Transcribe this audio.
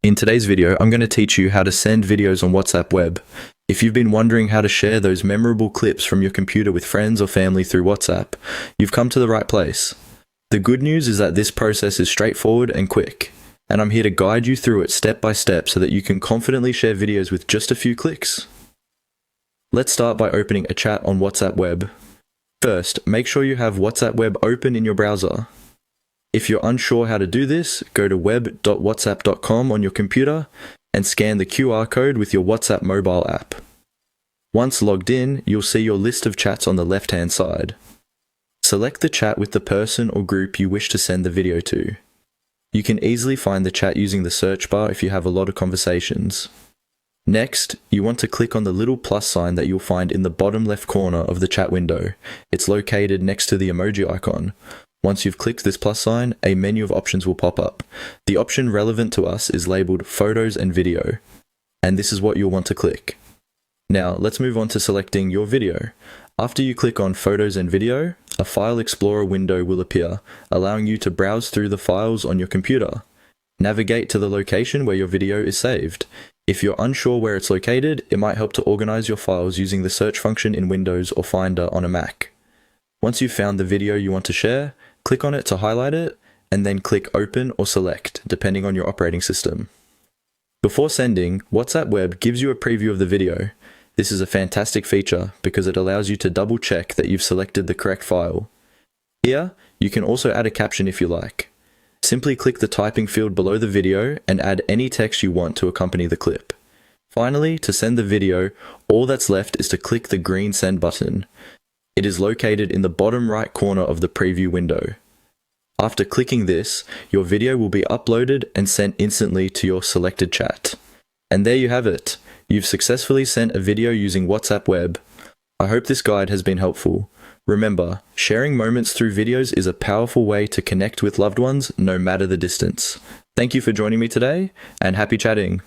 In today's video, I'm going to teach you how to send videos on WhatsApp Web. If you've been wondering how to share those memorable clips from your computer with friends or family through WhatsApp, you've come to the right place. The good news is that this process is straightforward and quick, and I'm here to guide you through it step by step so that you can confidently share videos with just a few clicks. Let's start by opening a chat on WhatsApp Web. First, make sure you have WhatsApp Web open in your browser. If you're unsure how to do this, go to web.whatsapp.com on your computer and scan the QR code with your WhatsApp mobile app. Once logged in, you'll see your list of chats on the left-hand side. Select the chat with the person or group you wish to send the video to. You can easily find the chat using the search bar if you have a lot of conversations. Next, you want to click on the little plus sign that you'll find in the bottom left corner of the chat window. It's located next to the emoji icon. Once you've clicked this plus sign, a menu of options will pop up. The option relevant to us is labeled Photos and Video, and this is what you'll want to click. Now, let's move on to selecting your video. After you click on Photos and Video, a File Explorer window will appear, allowing you to browse through the files on your computer. Navigate to the location where your video is saved. If you're unsure where it's located, it might help to organize your files using the search function in Windows or Finder on a Mac. Once you've found the video you want to share, click on it to highlight it, and then click Open or Select, depending on your operating system. Before sending, WhatsApp Web gives you a preview of the video. This is a fantastic feature because it allows you to double check that you've selected the correct file. Here, you can also add a caption if you like. Simply click the typing field below the video and add any text you want to accompany the clip. Finally, to send the video, all that's left is to click the green Send button. It is located in the bottom right corner of the preview window. After clicking this, your video will be uploaded and sent instantly to your selected chat. And there you have it. You've successfully sent a video using WhatsApp Web. I hope this guide has been helpful. Remember, sharing moments through videos is a powerful way to connect with loved ones no matter the distance. Thank you for joining me today, and happy chatting.